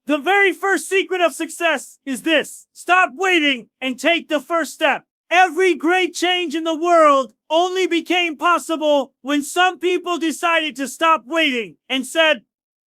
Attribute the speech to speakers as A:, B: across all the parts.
A: The very first secret of success is this: stop waiting and take the first step. Every great change in the world only became possible when some people decided to stop waiting and said,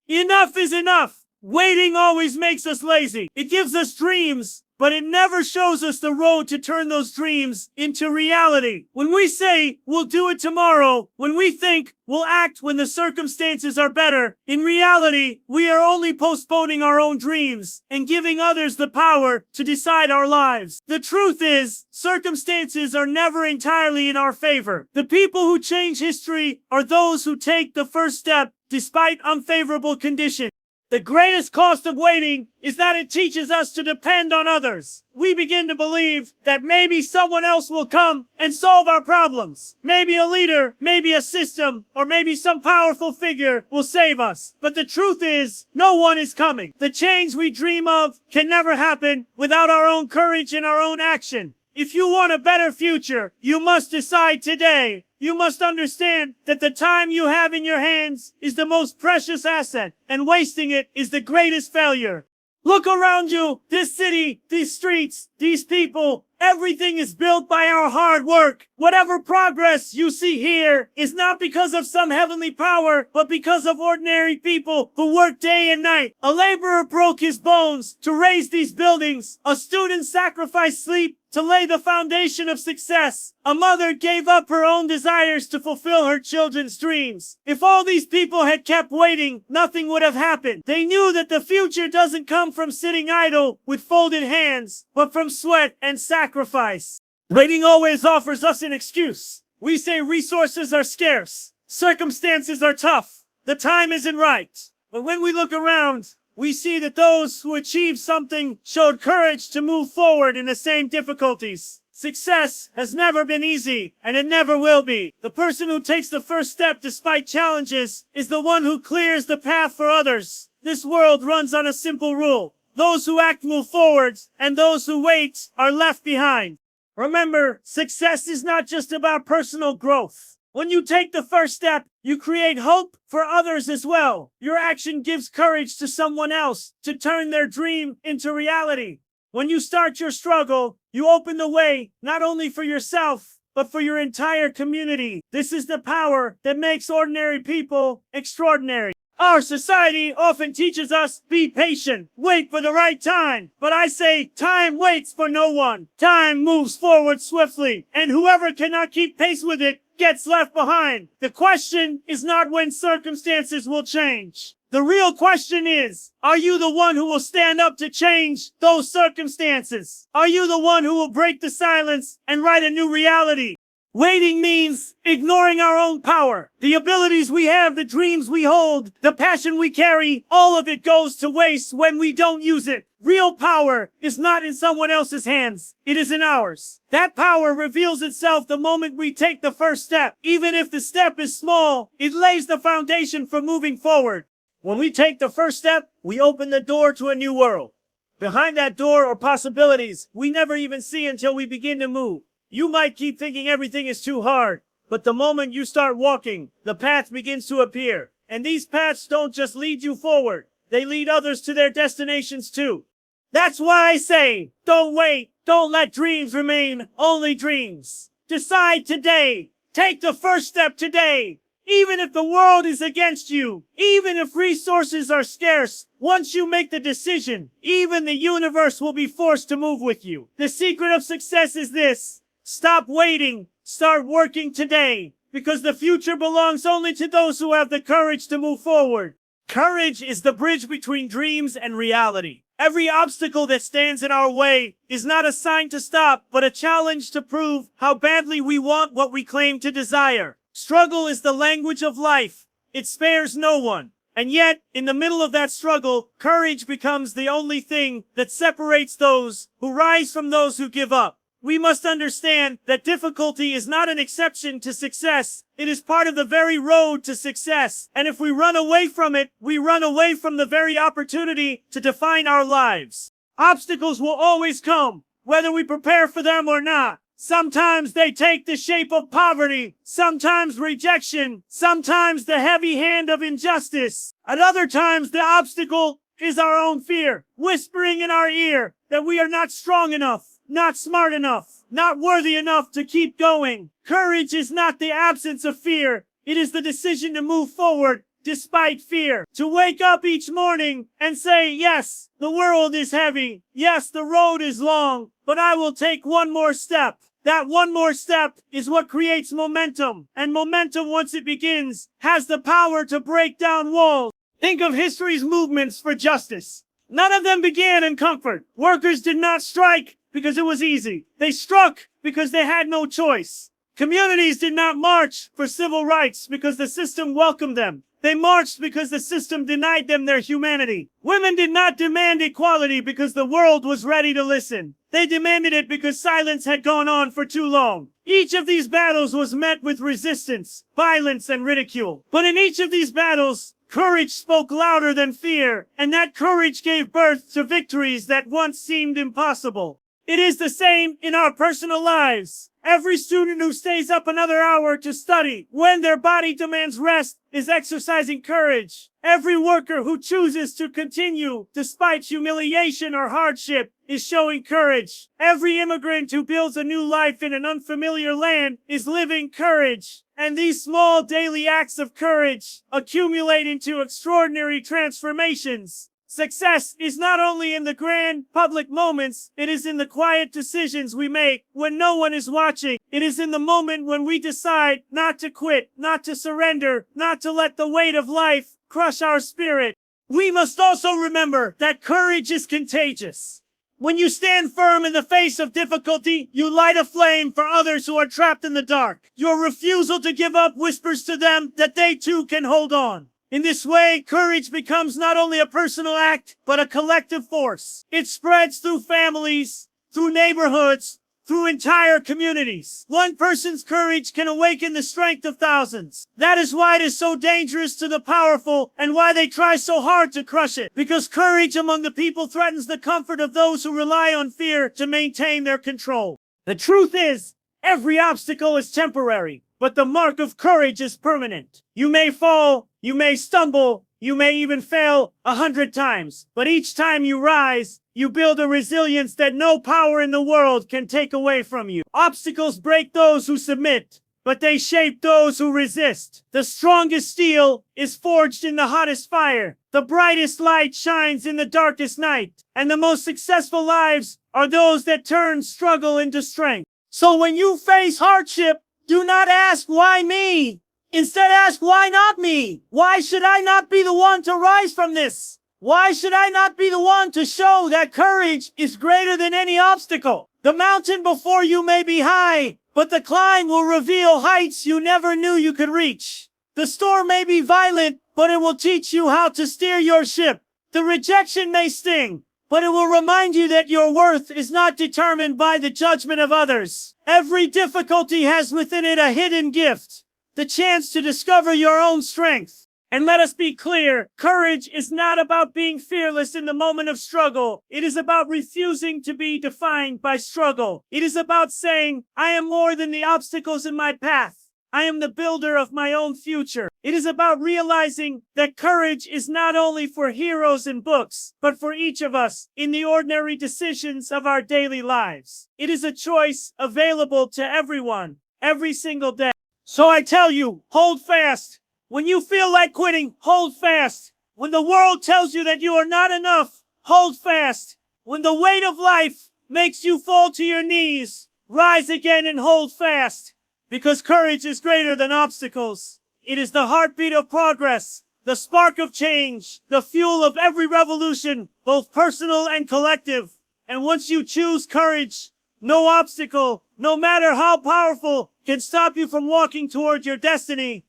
A: enough is enough. Waiting always makes us lazy. It gives us dreams, but it never shows us the road to turn those dreams into reality. When we say we'll do it tomorrow, when we think we'll act when the circumstances are better, in reality, we are only postponing our own dreams and giving others the power to decide our lives. The truth is, circumstances are never entirely in our favor. The people who change history are those who take the first step despite unfavorable conditions. The greatest cost of waiting is that it teaches us to depend on others. We begin to believe that maybe someone else will come and solve our problems. Maybe a leader, maybe a system, or maybe some powerful figure will save us. But the truth is, no one is coming. The change we dream of can never happen without our own courage and our own action. If you want a better future, you must decide today. You must understand that the time you have in your hands is the most precious asset, and wasting it is the greatest failure. Look around you. This city, these streets, these people, everything is built by our hard work. Whatever progress you see here is not because of some heavenly power, but because of ordinary people who work day and night. A laborer broke his bones to raise these buildings. A student sacrificed sleep to lay the foundation of success. A mother gave up her own desires to fulfill her children's dreams. If all these people had kept waiting, nothing would have happened. They knew that the future doesn't come from sitting idle with folded hands, but from sweat and sacrifice. Waiting always offers us an excuse. We say resources are scarce, circumstances are tough, the time isn't right. But when we look around, we see that those who achieved something showed courage to move forward in the same difficulties. Success has never been easy, and it never will be. The person who takes the first step despite challenges is the one who clears the path for others. This world runs on a simple rule: those who act move forward, and those who wait are left behind. Remember, success is not just about personal growth. When you take the first step, you create hope for others as well. Your action gives courage to someone else to turn their dream into reality. When you start your struggle, you open the way not only for yourself, but for your entire community. This is the power that makes ordinary people extraordinary. Our society often teaches us, be patient, wait for the right time. But I say, time waits for no one. Time moves forward swiftly, and whoever cannot keep pace with it gets left behind. The question is not when circumstances will change. The real question is, are you the one who will stand up to change those circumstances? Are you the one who will break the silence and write a new reality? Waiting means ignoring our own power. The abilities we have, the dreams we hold, the passion we carry, all of it goes to waste when we don't use it. Real power is not in someone else's hands. It is in ours. That power reveals itself the moment we take the first step. Even if the step is small, it lays the foundation for moving forward. When we take the first step, we open the door to a new world. Behind that door are possibilities we never even see until we begin to move. You might keep thinking everything is too hard, but the moment you start walking, the path begins to appear. And these paths don't just lead you forward, they lead others to their destinations too. That's why I say, don't wait, don't let dreams remain only dreams. Decide today, take the first step today. Even if the world is against you, even if resources are scarce, once you make the decision, even the universe will be forced to move with you. The secret of success is this: stop waiting, start working today, because the future belongs only to those who have the courage to move forward. Courage is the bridge between dreams and reality. Every obstacle that stands in our way is not a sign to stop, but a challenge to prove how badly we want what we claim to desire. Struggle is the language of life. It spares no one. And yet, in the middle of that struggle, courage becomes the only thing that separates those who rise from those who give up. We must understand that difficulty is not an exception to success. It is part of the very road to success. And if we run away from it, we run away from the very opportunity to define our lives. Obstacles will always come, whether we prepare for them or not. Sometimes they take the shape of poverty, sometimes rejection, sometimes the heavy hand of injustice. At other times, the obstacle is our own fear, whispering in our ear that we are not strong enough, not smart enough, not worthy enough to keep going. Courage is not the absence of fear. It is the decision to move forward despite fear. To wake up each morning and say, yes, the world is heavy. Yes, the road is long, but I will take one more step. That one more step is what creates momentum. And momentum, once it begins, has the power to break down walls. Think of history's movements for justice. None of them began in comfort. Workers did not strike because it was easy. They struck because they had no choice. Communities did not march for civil rights because the system welcomed them. They marched because the system denied them their humanity. Women did not demand equality because the world was ready to listen. They demanded it because silence had gone on for too long. Each of these battles was met with resistance, violence, and ridicule. But in each of these battles, courage spoke louder than fear, and that courage gave birth to victories that once seemed impossible. It is the same in our personal lives. Every student who stays up another hour to study when their body demands rest is exercising courage. Every worker who chooses to continue despite humiliation or hardship is showing courage. Every immigrant who builds a new life in an unfamiliar land is living courage. And these small daily acts of courage accumulate into extraordinary transformations. Success is not only in the grand public moments, it is in the quiet decisions we make when no one is watching. It is in the moment when we decide not to quit, not to surrender, not to let the weight of life crush our spirit. We must also remember that courage is contagious. When you stand firm in the face of difficulty, you light a flame for others who are trapped in the dark. Your refusal to give up whispers to them that they too can hold on. In this way, courage becomes not only a personal act, but a collective force. It spreads through families, through neighborhoods, through entire communities. One person's courage can awaken the strength of thousands. That is why it is so dangerous to the powerful and why they try so hard to crush it. Because courage among the people threatens the comfort of those who rely on fear to maintain their control. The truth is, every obstacle is temporary, but the mark of courage is permanent. You may fall, you may stumble, you may even fail 100 times, but each time you rise, you build a resilience that no power in the world can take away from you. Obstacles break those who submit, but they shape those who resist. The strongest steel is forged in the hottest fire. The brightest light shines in the darkest night, and the most successful lives are those that turn struggle into strength. So when you face hardship, do not ask, why me? Instead, ask, why not me? Why should I not be the one to rise from this? Why should I not be the one to show that courage is greater than any obstacle? The mountain before you may be high, but the climb will reveal heights you never knew you could reach. The storm may be violent, but it will teach you how to steer your ship. The rejection may sting, but it will remind you that your worth is not determined by the judgment of others. Every difficulty has within it a hidden gift, the chance to discover your own strength. And let us be clear, courage is not about being fearless in the moment of struggle. It is about refusing to be defined by struggle. It is about saying, I am more than the obstacles in my path. I am the builder of my own future. It is about realizing that courage is not only for heroes in books, but for each of us in the ordinary decisions of our daily lives. It is a choice available to everyone, every single day. So I tell you, hold fast. When you feel like quitting, hold fast. When the world tells you that you are not enough, hold fast. When the weight of life makes you fall to your knees, rise again and hold fast. Because courage is greater than obstacles. It is the heartbeat of progress, the spark of change, the fuel of every revolution, both personal and collective. And once you choose courage, no obstacle, no matter how powerful, can stop you from walking toward your destiny.